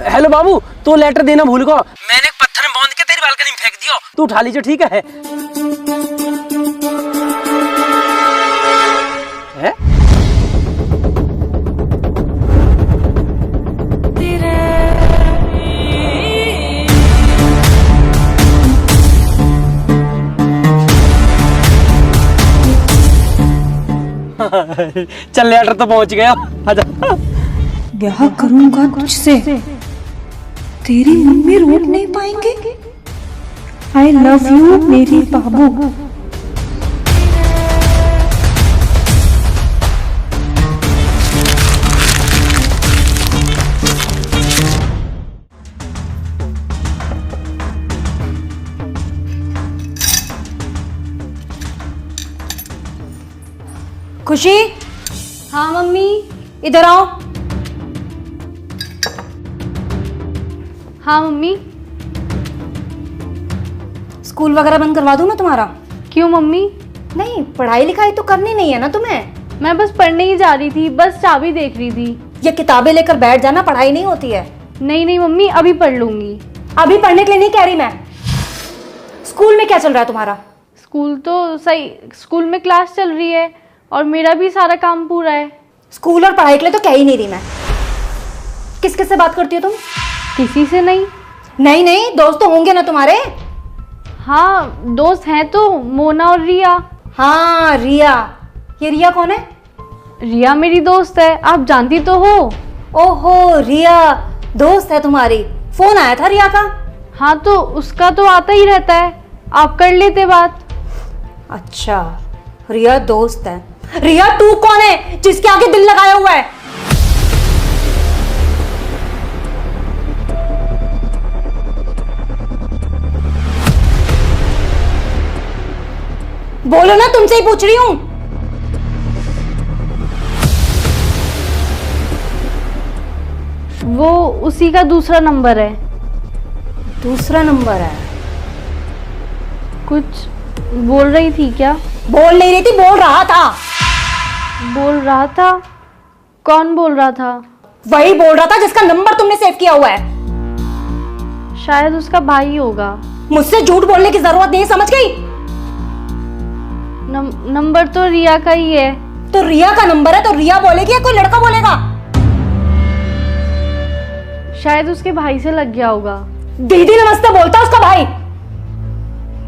Hello बाबू, तो letter देना भूल गो। मैंने एक पत्थर में बांध के तेरी बालकनी में फेंक दियो, तू उठा लीजिए, ठीक है? चल लेटर तो पहुंच गया। आजा। ब्याह करूंगा तुझसे, तेरी मम्मी रोक नहीं पाएंगे। आई लव यू मेरी बाबू। खुशी, हाँ मम्मी। इधर आओ। हाँ मम्मी। स्कूल वगैरह बंद करवा दूं मैं तुम्हारा? क्यों मम्मी? नहीं, पढ़ाई लिखाई तो करनी नहीं है ना तुम्हें? मैं बस पढ़ने ही जा रही थी, बस चाबी देख रही थी। ये किताबें लेकर बैठ जाना, पढ़ाई नहीं होती है। नहीं नहीं मम्मी, अभी पढ़ लूंगी। अभी पढ़ने के लिए नहीं कह रही मैं। स्कूल में क्या चल रहा है तुम्हारा? स्कूल तो सही, स्कूल में क्लास चल रही है और मेरा भी सारा काम पूरा है। स्कूल और पढ़ाई के लिए तो कह ही नहीं रही मैं। किस किस से बात करती हो तुम? किसी से नहीं। नहीं नहीं, दोस्त तो होंगे ना तुम्हारे? हाँ दोस्त हैं तो, मोना और रिया। हाँ रिया। ये रिया कौन है? रिया मेरी दोस्त है, आप जानती तो हो। ओहो, रिया दोस्त है तुम्हारी। फोन आया था रिया का? हाँ तो उसका तो आता ही रहता है, आप कर लेते बात। अच्छा, रिया दोस्त है। रिया तू कौन है जिसके आगे दिल लगाया हुआ है? बोलो ना, तुमसे ही पूछ रही हूं। वो उसी का दूसरा नंबर है। दूसरा नंबर है? कुछ बोल रही थी क्या? बोल नहीं रही थी, बोल रहा था। बोल रहा था? कौन बोल रहा था? वही बोल रहा था जिसका नंबर तुमने सेव किया हुआ है। शायद उसका भाई होगा। मुझसे झूठ बोलने की जरूरत नहीं, समझ गई? नंबर तो रिया का ही है। तो रिया का नंबर है तो रिया बोलेगी या कोई लड़का बोलेगा? शायद उसके भाई से लग गया होगा। दीदी नमस्ते बोलता उसका भाई,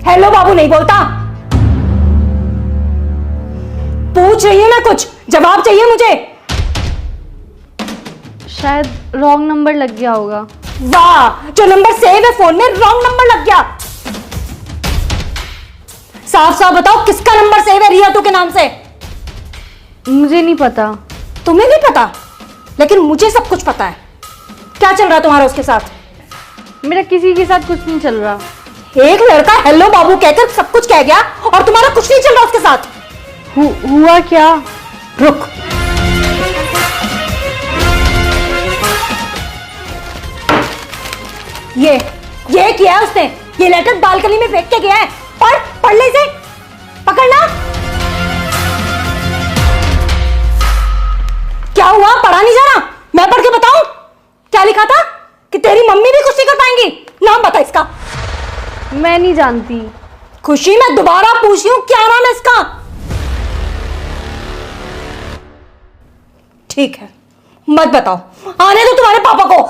हेलो बाबू नहीं बोलता। पूछ रही हूं मैं, कुछ जवाब चाहिए मुझे। शायद रॉन्ग नंबर लग गया होगा। वाह, जो नंबर सेव है फोन में रॉन्ग नंबर लग गया। साफ साफ बताओ किसका नंबर सेव है रिया तू के नाम से? मुझे नहीं पता। तुम्हें नहीं पता? लेकिन मुझे सब कुछ पता है। क्या चल रहा है तुम्हारा उसके साथ? मेरा किसी के साथ कुछ नहीं चल रहा। एक लड़का हेलो बाबू कहकर सब कुछ कह गया और तुम्हारा कुछ नहीं चल रहा उसके साथ। हुआ क्या? रुक, ये किया है उसने। ये लेटर बालकनी में फेंक के गया है। पढ़ ले इसे, पकड़ना। क्या हुआ, पढ़ा नहीं जा रहा? मैं पढ़ के बताऊं क्या लिखा था? कि तेरी मम्मी भी कुछ नहीं कर पाएंगी। नाम बता इसका। मैं नहीं जानती। खुशी, मैं दोबारा पूछ रही हूं, क्या नाम है इसका? ठीक है, मत बताओ, आने दो तुम्हारे पापा को।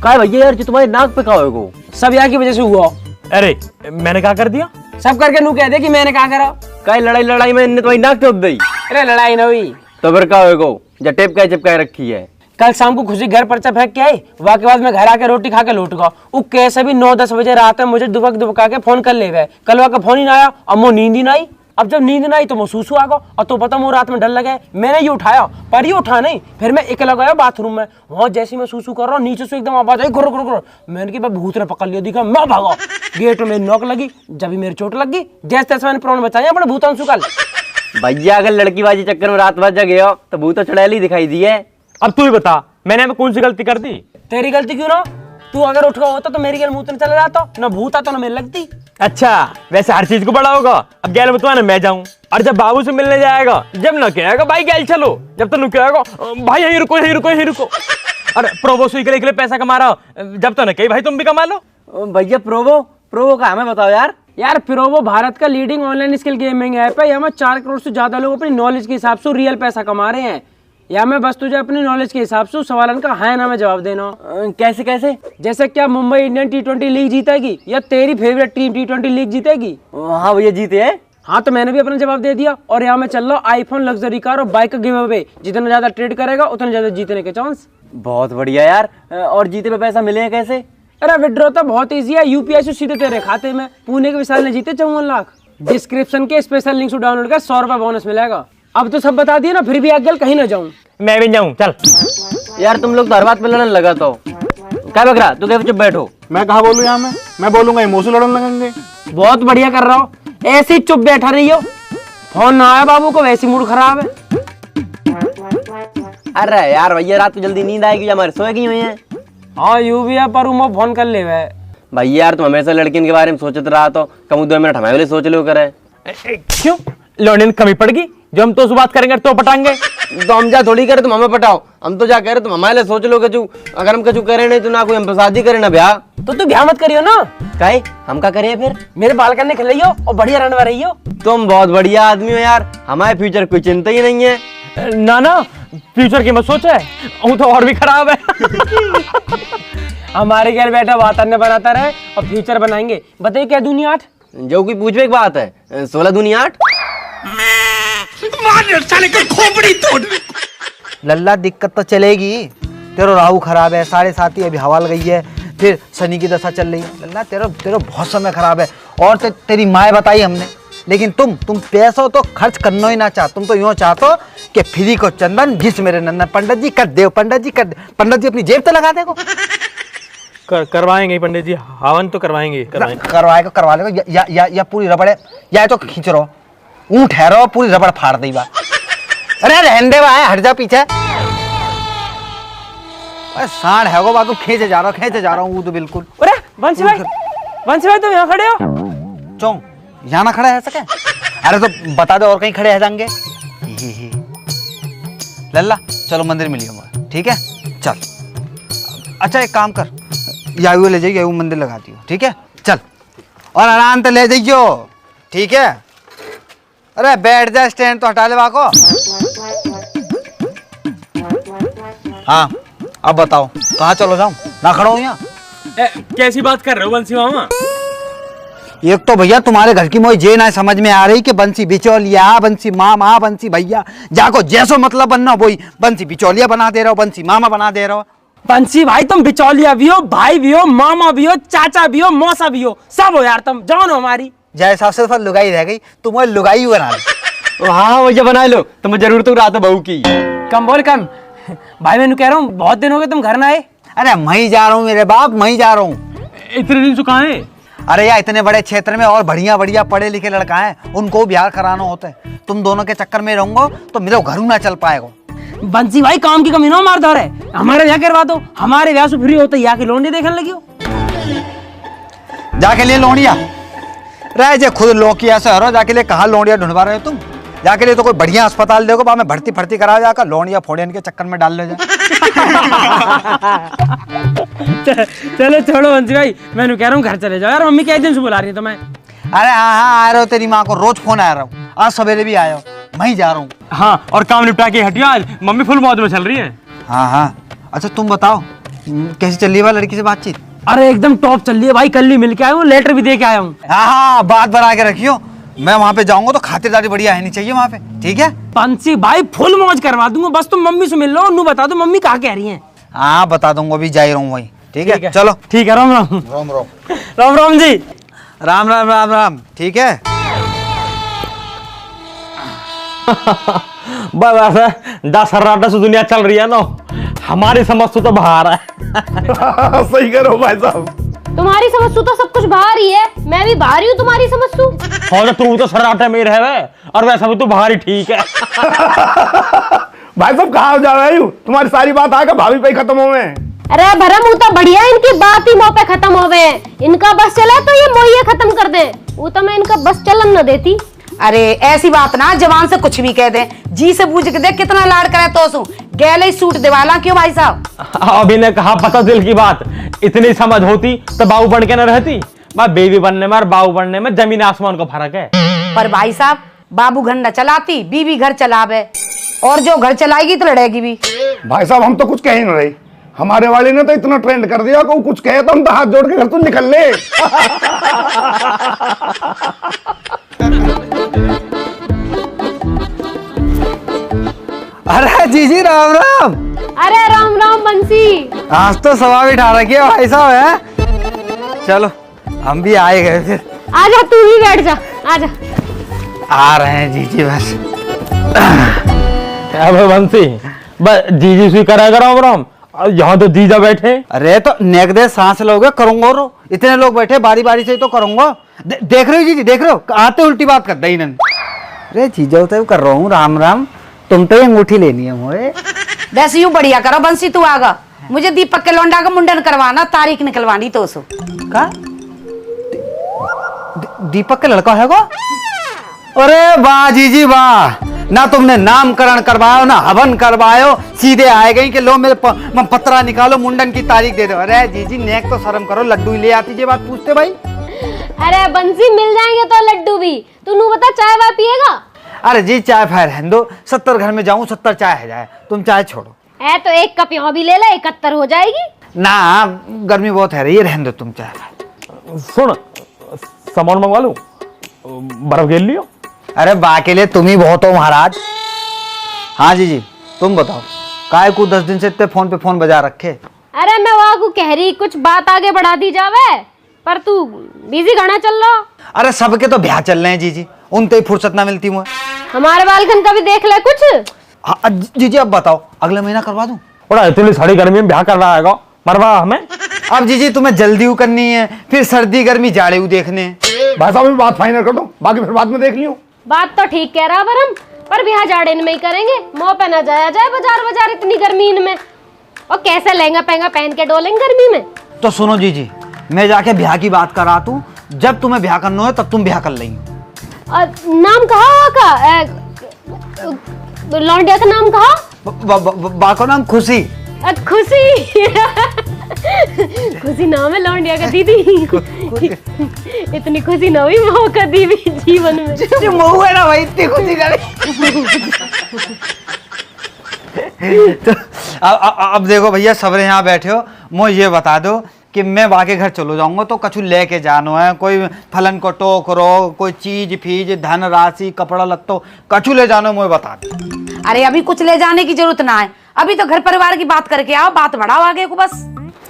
काय भैया यार, जो तुम्हारे नाक पे कहा हो सब यहाँ की वजह से हुआ। अरे मैंने क्या कर दिया? सब करके नू कह दे कि मैंने कहा करा। काय लड़ाई में इनने तुम्हारी नाक टोप दी। अरे लड़ाई ना हुई तो फिर क्या होगा? जब टेप का चिपका रखी है। कल शाम को खुशी घर पर्चा फेंक के आई, वाके बाद में घर आके रोटी खा के लौट गया। वो कैसे भी 9-10 बजे रात में मुझे दुबका के फोन कर ले गए। कल वहाँ का फोन ही ना आया और मुझे नींद ही ना आई। अब जब नींद ना आई तो मैं सूसू आ गया और तो पता मुझे रात में डर लगे। मैंने ये उठाया पर ये उठा नहीं। फिर मैं अकेला गया बाथरूम में। वहां जैसे मैं सूसू कर रहा हूँ नीचे से एकदम आवाज आई, गुर गुर गुर। मैंने कि भूत ने पकड़ लिया, दिखा मैं भागा। गेट में नोक लगी, जब मेरी चोट लग गई। जैसे तैसे मैंने प्राण बचाया अपने भूतांशु कल। भैया अगर लड़की बाजी चक्कर में रात भर जगे हो तो भूत चुड़ैल ही दिखाई दी है। अब तू ही बता, मैंने कौन सी गलती कर दी? तेरी गलती क्यों ना? तू अगर उठ गया होता तो मेरी गैल मुंह तो चला जाता, ना भूत आता ना मेरे लगती। अच्छा वैसे हर चीज को बड़ा होगा, अब गैल में तो मैं जाऊं, और जब बाबू से मिलने जाएगा जब ना कहेगा भाई गैल चलो, जब तो कहेगा भाई यहीं रुको यहीं रुको यहीं रुको। अरे प्रोबो सुई के लिए पैसा कमा रहा हो, जब तो ना कही भाई तुम भी कमा लो। भैया प्रोबो प्रोबो का हमें बताओ यार। यार प्रोबो भारत का leading online skill gaming app है। यहाँ में 4 करोड़ से ज्यादा लोग अपनी नॉलेज के हिसाब से रियल पैसा कमा रहे हैं। या मैं बस तुझे अपनी नॉलेज के हिसाब से सवालन का हाँ ना में जवाब देना। कैसे कैसे? जैसे क्या मुंबई इंडियन T20 लीग जीतेगी या तेरी फेवरेट टीम T20 लीग जीतेगी? हाँ भैया जीते हैं। हाँ तो मैंने भी अपना जवाब दे दिया। और यहाँ मैं चल रहा आईफोन लग्जरी कार और बाइक का गिव अवे, जितना ज्यादा ट्रेड करेगा उतना ज्यादा जीतने के चांस। बहुत बढ़िया यार। और जीते पे पैसा मिले हैं कैसे? अरे विड्रॉ तो बहुत इजी है, यूपीआई से सीधे तेरे खाते में। पुणे के विशाल ने जीते 54 लाख। डिस्क्रिप्शन के स्पेशल लिंक से डाउनलोड कर 100 रुपए बोनस मिलेगा। अब तो सब बता दिया ना, फिर भी आगे कहीं ना जाऊं। मैं भी जाऊं चल। यार तुम लोग तो हर बात पे लड़ने लगा तो क्या बकरा, तू क्या चुप बैठो। मैं कहा बोलूं यहाँ में, मैं बोलूंगा इमोशन लड़ने लगेंगे। बहुत बढ़िया कर रहा हो, ऐसे ही चुप बैठा रही हो। फोन ना आया बाबू को, वैसे मूड खराब है। अरे यार भैया रात को जल्दी नींद आएगी, हमारे सोए की हुई है। हाँ यू भी है, पर उमा फोन कर ले वे। भैया यार तुम हमेशा लड़कियों के बारे में सोचते रहा तो कम 2 मिनट हमारे लिए सोच लो करे। क्यों लौंडे में कमी पड़ गई? जो हम तो उस बात करेंगे तो पटाएंगे। तो हम जा थोड़ी करे तुम हमें पटाओ, हम तो जा कह रहे तुम हमारे लिए सोच लो कचू। अगर हम कचू करे नहीं तो ना कोई हम शादी करे ना ब्याह। तो तू ब्याह मत करियो ना। काहे हम का करिए फिर? मेरे बाल करने खिलाइयो और बढ़िया रहने रही हो। तुम बहुत बढ़िया आदमी हो यार, हमारे फ्यूचर कोई चिंता ही नहीं है। ना ना फ्यूचर की मत सोचे, वो तो और भी खराब है। हमारे घर बैठा वातावरण बनाता रहे और फ्यूचर बनाएंगे। बताइए क्या दुनिया 8? जो कोई पूछवे एक बात है, 16 दूनी 8। लल्ला दिक्कत तो चलेगी, तेरा राहु खराब है, 7.5 अभी हवा लग गई है, फिर शनि की दशा चल रही है। लल्ला तेरा बहुत समय खराब है। और तेरी माँ बताई हमने, लेकिन तुम पैसा तो खर्च करना ही ना चाह। तुम तो यूँ चाहते कि फ्री को चंदन जिस मेरे नंदन, पंडित जी कर दे, पंडित जी कर दे। पंडित जी अपनी जेब तो लगा देगो। करवाएंगे पंडित जी, हवन तो करवाएंगे। करवा लेगा या पूरी रबड़ है, या तो खींच रहो, ऊँट ठहरो पूरी रबड़ फाड़ दी बात। अरे रहने दे भाई, हट जा पीछे। सांड है वो बात, खींचे जा रहा हूँ तो बिल्कुल। अरे वंशी भाई तुम यहाँ खड़े हो? चौं यहाँ ना खड़ा है सके? अरे तो बता दो और कहीं खड़े है जाएंगे। लल्ला चलो मंदिर मिलिए हमारा, ठीक है चल। अच्छा एक काम कर, यायू ले जाइए, यायू मंदिर लगा दियो, ठीक है चल। और आराम से ले जाइयो, ठीक है। अरे बैठ जा, स्टैंड तो हटा ले बाको। हाँ अब बताओ कहाँ चलो जाऊं, ना खड़ा हूँ यहाँ। कैसी बात कर रहे हो बंसी मामा? एक तो भैया तुम्हारे घर की मोई जे ना समझ में आ रही कि बंसी बिचौलिया, बंसी मामा, बंसी भैया, जाको जैसो मतलब बनना वही बंसी बिचौलिया बना दे रहा हो, बंसी मामा बना दे रहा हो। बंसी भाई तुम बिचौलिया भी हो, भाई भी हो, मामा भी हो, चाचा भी हो, मौसा भी हो, सब हो यार तुम। जान हो हमारी जैसा से लुगाई रह गई, तुम वो लुगाई बना लो। हाँ भैया बना लो, तो मैं जरूर तो रात बहू की। कम बोल कम। भाई मैंने कह रहा हूँ बहुत दिन हो गए तुम घर ना आए। अरे मैं जा रहा हूँ मेरे बाप, मैं जा रहा हूँ। इतने दिन से कहाँ है? अरे यार इतने बड़े क्षेत्र में और बढ़िया पढ़े लिखे लड़का है, उनको बिहार कराना होता है। तुम दोनों के चक्कर में रहूंगा तो मेरे घर ना चल पाएगा। बंसी भाई काम की कमी ना मार दो रे, हमारे यहाँ करवा दो। हमारे ब्याह से फ्री होते यहाँ की लोंडी देखने लगी हो। जाके लिए लोनिया रह जे खुद लोकिया से हरो, जाके लिए कहाँ लोनिया ढूंढवा रहे हो तुम? जाके लिए तो कोई बढ़िया अस्पताल देखो, बाद में भर्ती करा जाकर लोनिया फोड़ियन के चक्कर में डाल ले जाए। चलो छोड़ो बंसी भाई, मैं कह रहा हूँ घर चले जाओ यार। मम्मी क्या दिन से बुला रही है तुम्हें? अरे हाँ आ रहे हो, तेरी माँ को रोज फोन आ रहा हूँ, आज सवेरे भी आया हो, मैं ही जा रहा हूँ। हाँ और काम निपटा के हटियो, आज मम्मी फुल मौज में चल रही है। हाँ अच्छा तुम बताओ कैसी चल रही है लड़की से बातचीत? अरे एकदम टॉप चल रही है भाई, कल ही मिल के आया हूँ, लेटर भी दे के आया हूँ। हाँ बात बना के रखियो, मैं वहाँ पे जाऊंगा तो खातिरदारी बढ़िया है नहीं चाहिए वहाँ पे, ठीक है? बंसी भाई फुल मौज करवा दूंगा, बस तुम मम्मी से मिल लो, नू बता दो मम्मी कहाँ कह रही है। हाँ बता दूंगा, अभी जा ही रहा हूँ वही, ठीक है चलो। ठीक है, राम राम। राम राम राम राम जी। राम राम राम राम, ठीक है। बस 10 सर्राटा से दुनिया चल रही है ना, हमारी समझ तो बाहर है। सही करो भाई साहब। तुम्हारी समझ तो सब कुछ बाहर ही है, मैं भी बाहर ही हूँ तुम्हारी समझ तू। और तू तो सर्राटे में रहे और वैसा भी तू बाहर ही ठीक है। भाई साहब कहाँ जा रहे हो? तुम्हारी सारी बात आकर भाभी पे खत्म हो में। अरे भरम वो तो बढ़िया, इनकी बात ही मुंह पे खत्म हो गए। इनका बस चला तो ये मोहिए खत्म कर दे, वो तो मैं इनका बस चलन न देती। अरे ऐसी बात ना जवान से कुछ भी कह दे, जी से पूछ के देख कितना लाड़ करे तो सू गैले सूट दिवाला। क्यों भाई साहब? अभी ने कहा पता दिल की बात, इतनी समझ होती तो बाबू बन के न रहती। मैं बेबी बनने में और बाबू बनने में जमीन आसमान का फर्क है। पर भाई साहब बाबू घर न चलाती, बीवी घर चलावे, और जो घर चलाएगी तो लड़ेगी भी। भाई साहब हम तो कुछ कह ही नहीं रही, हमारे वाले ने तो इतना ट्रेंड कर दिया कि वो कुछ कहे तो हम तो हाथ जोड़ के घर तो निकल ले। अरे जीजी राम राम। अरे राम राम बंसी। आज तो सवा बिठा रखी है भाई साहब है। चलो हम भी आए गए फिर। आजा तू ही बैठ जा, आजा। आ रहे हैं जीजी बस। अब बंसी बस जीजी स्वीकार करा राम राम, यहाँ तो जीजा बैठे। अरे तो नेक दे सांस लोगे करूंगा रो, इतने लोग बैठे बारी बारी से ही तो करूंगा। देख रहे हो जीजी, देख रहे हो आते उल्टी बात कर दी इन्होंने। अरे जीजा तो कर रहा हूँ राम राम, तुम तो ये अंगूठी लेनी है मोए। वैसे यूं बढ़िया करो बंसी, तू आगा मुझे दीपक के लौंडा का मुंडन करवाना, तारीख निकलवानी तो सो का दीपक का लड़का है वो? अरे वाह जीजी वाह, ना तुमने नामकरण करवायो ना हवन करवायो, सीधे आए गई कि लो मेरे पत्रा निकालो मुंडन की तारीख दे दो। अरे जीजी नेक तो शर्म करो, लड्डू ही ले आती जे बात पूछते भाई। अरे बंसी मिल जाएंगे तो लड्डू भी, तू नू बता चाय वाय पिएगा? अरे जी चाय फाय रहने दो, 70 घर में जाऊं 70 चाय है जाए, तुम चाय छोड़ो। है तो एक कप यहाँ भी ले ले, 71 हो जाएगी। ना गर्मी बहुत है रही, रहने दो तुम चाय। सुन सामान मंगवा लूं, बर्फ घेर लियो। अरे बा के लिए तुम ही बहुत हो महाराज। हाँ जीजी तुम बताओ, काय को 10 दिन से इतने फोन पे फोन बजा रखे। अरे मैं वहाँ को कह रही कुछ बात आगे बढ़ा दी जावे, पर तू बिजी घना चल रहा। अरे सबके तो ब्याह चल रहे हैं जीजी, उनते ही फुर्सत ना मिलती मुझे। हमारे बालकन का भी देख ले कुछ। हाँ जीजी अब बताओ अगले महीना करवा दूं? बड़ा इतनी सारी गर्मी में ब्याह कर रहा है मरवा हमें। अब जीजी तुम्हें जल्दी करनी है, फिर सर्दी गर्मी जाड़े देखने। भाई साहब बात फाइनल कर दो, बाकी फिर बाद में देख लियो। बात तो ठीक कह रहा बरम, पर ब्याह जाड़े में ही करेंगे, मुंह पे ना जाया जाए बाजार बाजार इतनी गर्मी में, और कैसे लहंगा पहंगा पहन के डोलेंगे गर्मी में। तो सुनो जीजी, मैं जाके ब्याह की बात करा तू, जब तुम्हें ब्याह करना है तब तुम ब्याह कर लेंगे। नाम कहा का? लौंडिया का नाम कहा? बा का नाम खुशी। खुशी। खुशी नाम है लौंडिया का दीदी। इतनी खुशी ना हुई मौका दी भी जीवन में। मऊ है ना भाई, इतनी खुशी ना। तो अब देखो भैया सबरे यहाँ बैठे हो, मुझे ये बता दो कि मैं वाके घर चलो जाऊंगा तो कछु लेके जानो है, कोई फलन को टोकरो, कोई चीज फीज धन राशि कपड़ा लत्तो कछु ले जानो, मुझे बता दो। अरे अभी कुछ ले जाने की जरूरत ना है, अभी तो घर परिवार की बात करके आओ, बात बढ़ाओ आगे को बस।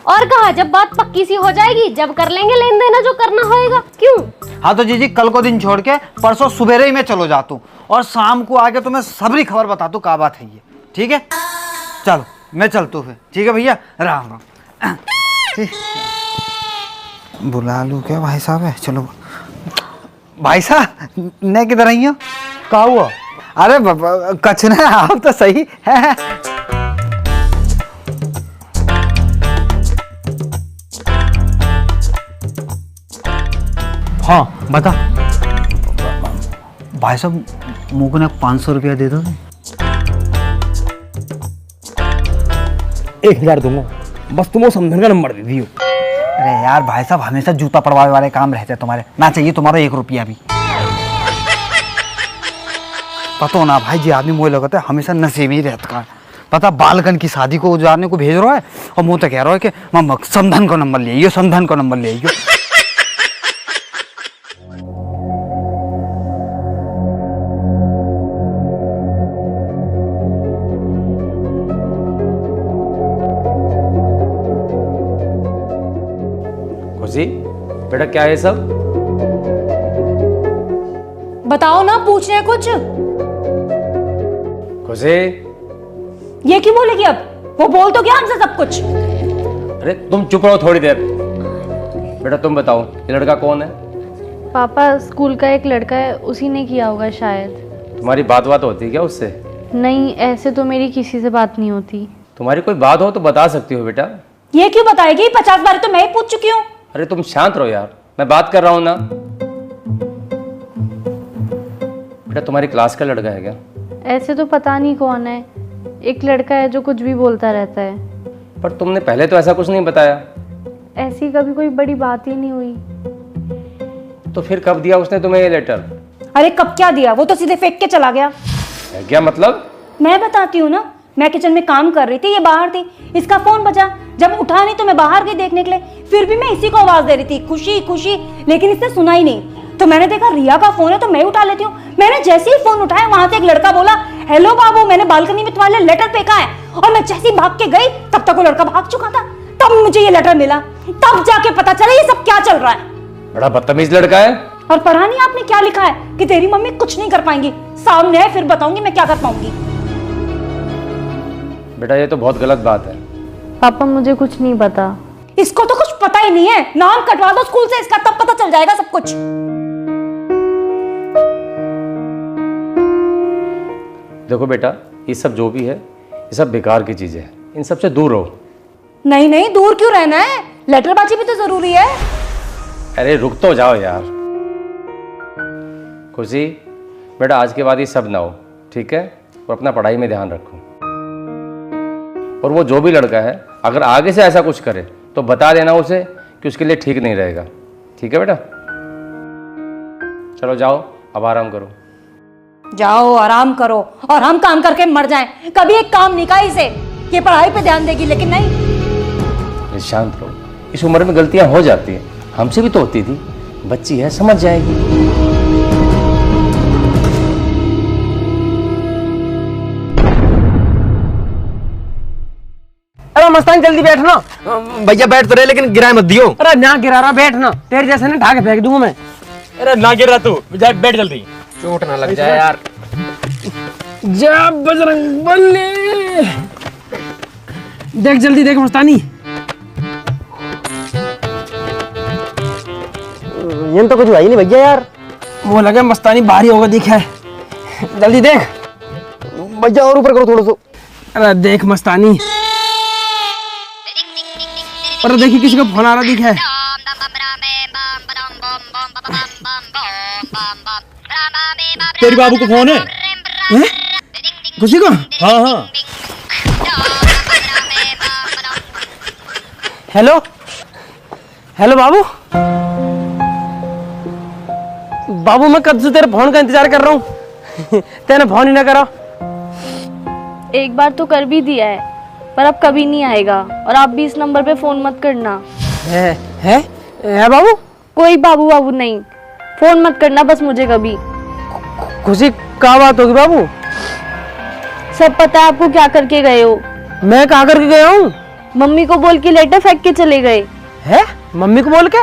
और कहा जब बात पक्की सी हो जाएगी जब कर लेंगे लेन देना जो करना होएगा। क्यों? हाँ तो जीजी कल को दिन छोड़ के परसों सुबह ही मैं चलो जाता हूँ, और शाम को आके तुम्हें सबरी खबर बता दू क्या बात है ये, ठीक है? चलो मैं चलता हूँ फिर, ठीक है भैया, राम राम। बुला लूँ क्या भाई साहब है? चलो भाई साहब ने किधर आई हो? क्या हुआ? अरे कछ ना, आप तो सही है। हाँ बता। भाई साहब मुझको ना 500 रुपया दे दो। 1000 दूंगा, बस तुम वो समझन का नंबर दे दियो। अरे यार भाई साहब हमेशा जूता पड़वाने वाले काम रहते हैं तुम्हारे, ना चाहिए तुम्हारा 1 रुपया भी। पता ना भाई जी आदमी मुझे लगता है हमेशा नशे में ही रहता है। पता बालकन की शादी को जाने को भेज रहा है और मुँह तो कह रहा है कि मामा समधन का नंबर ले आइयो, समधन का नंबर ले आइयो। खुशी बेटा क्या है सब? बताओ ना, पूछ रहे कुछ। खुशी ये क्यों बोलेगी अब? वो बोल तो क्या हमसे सब कुछ। अरे तुम चुप रहो थोड़ी देर। बेटा तुम बताओ ये लड़का कौन है? पापा स्कूल का एक लड़का है, उसी ने किया होगा शायद। तुम्हारी बात होती है क्या उससे? नहीं ऐसे तो मेरी किसी से बात नहीं होती। तुम्हारी कोई बात हो तो बता सकती हो बेटा, ये क्यों बताएगी? 50 बार तो मैं ही पूछ चुकी हूँ। अरे तुम शांत रहो यार, मैं बात कर रहा हूं ना। बेटा तुम्हारी क्लास का लड़का है क्या? ऐसे तो पता नहीं कौन है, एक लड़का है जो कुछ भी बोलता रहता है। पर तुमने पहले तो ऐसा कुछ नहीं बताया। ऐसी कभी कोई बड़ी बात ही नहीं हुई। तो फिर कब दिया उसने तुम्हें ये लेटर? अरे कब क्या दिया, वो तो सीधे फेंक के चला गया। है क्या मतलब? मैं बताती हूँ ना, मैं किचन में काम कर रही थी, ये बाहर थी, इसका फोन बजा, जब उठा नहीं तो मैं बाहर गई देखने के लिए, फिर भी मैं इसी को आवाज दे रही थी, खुशी खुशी, लेकिन इसने सुना ही नहीं। तो मैंने देखा रिया का फोन है तो मैं उठा लेती हूँ। मैंने जैसे ही फोन उठाया वहां से एक लड़का बोला, हेलो बाबू, मैंने बालकनी में तुम्हारे लिए लेटर फेंका है। और मैं जैसे ही भाग के गई तब तक वो लड़का भाग चुका था। तब मुझे ये लेटर मिला, तब जाके पता चला ये सब क्या चल रहा है। बड़ा बदतमीज लड़का है। और पढ़ा नहीं आपने क्या लिखा है कि तेरी मम्मी कुछ नहीं कर पाएंगी, सामने है फिर बताऊंगी मैं क्या कर पाऊंगी। बेटा ये तो बहुत गलत बात है। पापा मुझे कुछ नहीं पता। इसको तो कुछ पता ही नहीं है, नाम कटवा दो स्कूल से इसका, तब पता चल जाएगा सब कुछ। देखो बेटा, ये सब जो भी है ये सब बेकार की चीजें हैं, इन सब से दूर रहो। नहीं नहीं, दूर क्यों रहना है, लेटरबाजी भी तो जरूरी है। अरे रुक तो जाओ यार। खुशी बेटा, आज के बाद ये सब ना हो, ठीक है? और अपना पढ़ाई में ध्यान रखो। और वो जो भी लड़का है अगर आगे से ऐसा कुछ करे तो बता देना उसे कि उसके लिए ठीक नहीं रहेगा, ठीक है बेटा? चलो जाओ, अब आराम करो। जाओ आराम करो और हम काम करके मर जाएं। कभी एक काम नहीं कहा इसे, ये पढ़ाई पे ध्यान देगी, लेकिन नहीं। शांत रहो, इस उम्र में गलतियां हो जाती हैं, हमसे भी तो होती थी। बच्ची है, समझ जाएगी। अरे मस्तान जल्दी बैठना। भैया बैठ तो रहे लेकिन गिराए मत दियो। अरे ना गिरा रहा, बैठना, तेरे जैसे ना ढाके फेंक दूंगा मैं। अरे ना गिर रहा तू, जा बैठ जल्दी। चोट ना लग जाए यार। जा बजरंग बली, देख जल्दी देख मस्तानी। ये तो कुछ हुआ ही नहीं भैया यार। वो लगे मस्तानी भारी होगा, दिखा है, जल्दी देख भैया, और ऊपर करो थोड़ा सा। अरे देख मस्तानी, अरे देखिए किसी का फोन आ रहा दिखा है। तेरे बाबू को फोन है? खुशी को? हाँ हाँ। हेलो हेलो बाबू। बाबू मैं कब से तेरे फोन का इंतजार कर रहा हूँ, तेने फोन ही ना करा। एक बार तो कर भी दिया है, पर अब कभी नहीं आएगा। और आप भी इस नंबर पे फोन मत करना। है बाबू? कोई बाबू बाबू नहीं, फोन मत करना बस मुझे कभी। खुशी क्या बात होगी बाबू? सब पता है आपको क्या करके गए हो। मैं कहाँ करके गया हूँ? मम्मी को बोल के लेटर फेंक के चले गए। है? मम्मी को बोल के?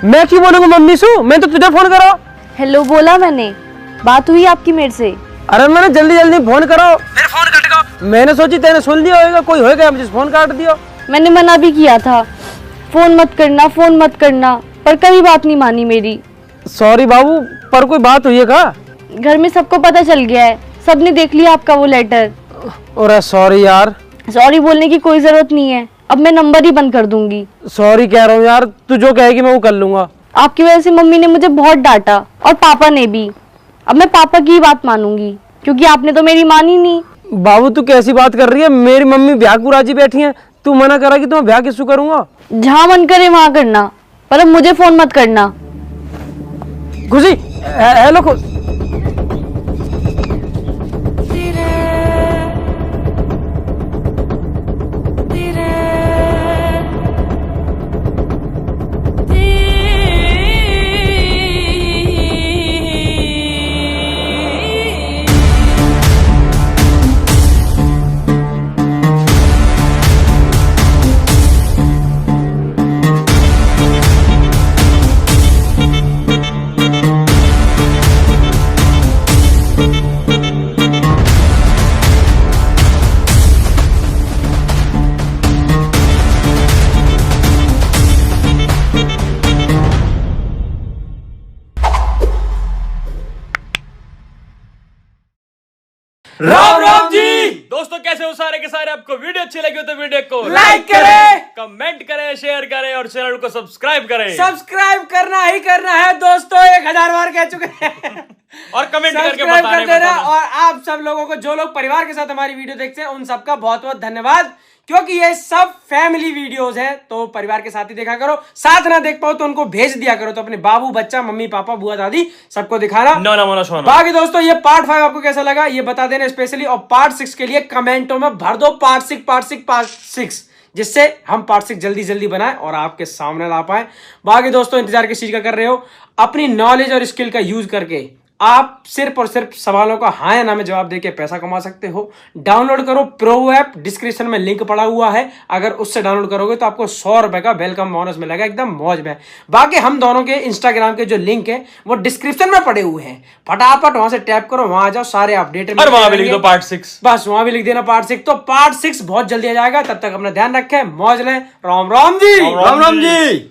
मैं क्यों बोलूंगा मम्मी से? मैं तो तुझे फोन करा। हेलो बोला मैंने, बात हुई आपकी मेरे से। अरे मैंने जल्दी जल्दी फोन करो, फिर फोन कट गया। मैंने सोची तेने सुन लिया होगा, कोई होगा मुझे फोन काट दिया। मैंने मना भी किया था, फोन मत करना फोन मत करना, पर कभी बात नहीं मानी मेरी। सॉरी बाबू, पर कोई बात हुई है क्या? घर में सबको पता चल गया है, सबने देख लिया आपका वो लेटर। अरे सॉरी यार। सॉरी बोलने की कोई जरूरत नहीं है, अब मैं नंबर ही बंद कर दूंगी। सॉरी कह रहा हूँ यार, तू जो कहेगी मैं वो कर लूंगा। आपकी वजह से मम्मी ने मुझे बहुत डांटा और पापा ने भी। अब मैं पापा की ही बात मानूंगी, क्योंकि आपने तो मेरी मानी नहीं। बाबू तू कैसी बात कर रही है? मेरी मम्मी ब्याह को राजी बैठी है, तू मना करा कि तो मैं ब्याह किससे करूंगा? जहाँ मन करे वहां करना, पर अब मुझे फोन मत करना। खुशी हेलो राम राम जी दोस्तों, कैसे हो सारे के सारे? आपको वीडियो अच्छी लगी हो तो वीडियो को लाइक करें, कमेंट करें, शेयर करें और चैनल को सब्सक्राइब करें। सब्सक्राइब करना ही करना है दोस्तों, 1000 बार कह चुके हैं। और कमेंट करके सब्सक्राइब कर देना। बताना। और आप सब लोगों को, जो लोग परिवार के साथ हमारी वीडियो देखते हैं, उन सबका बहुत बहुत धन्यवाद, क्योंकि ये सब फैमिली वीडियोस हैं, तो परिवार के साथ ही देखा करो। साथ ना देख पाओ तो उनको भेज दिया करो, तो अपने बाबू बच्चा, मम्मी पापा, बुआ दादी सबको दिखाना। ना मोना सोना। बाकी दोस्तों ये पार्ट 5 आपको कैसा लगा ये बता देना स्पेशली, और पार्ट 6 के लिए कमेंटों में भर दो पार्ट 6, जिससे हम पार्ट 6 जल्दी जल्दी बनाएं और आपके सामने ला पाए। बाकी दोस्तों इंतजार किस चीज का कर रहे हो? अपनी नॉलेज और स्किल का यूज करके आप सिर्फ और सिर्फ सवालों का हाँ या ना में जवाब देके पैसा कमा सकते हो। डाउनलोड करो प्रो ऐप, डिस्क्रिप्शन में लिंक पड़ा हुआ है, अगर उससे डाउनलोड करोगे तो आपको 100 रुपए का वेलकम बोनस मिलेगा, एकदम मौज में। बाकी हम दोनों के इंस्टाग्राम के जो लिंक है वो डिस्क्रिप्शन में पड़े हुए हैं, फटाफट वहां से टैप करो, वहां आ जाओ, सारे अपडेट। और वहां भी लिख दो पार्ट 6, बस वहां भी लिख देना पार्ट 6। तो पार्ट 6 बहुत जल्दी आ जाएगा, तब तक अपना ध्यान रखें, मौज लें। राम राम जी। राम राम जी।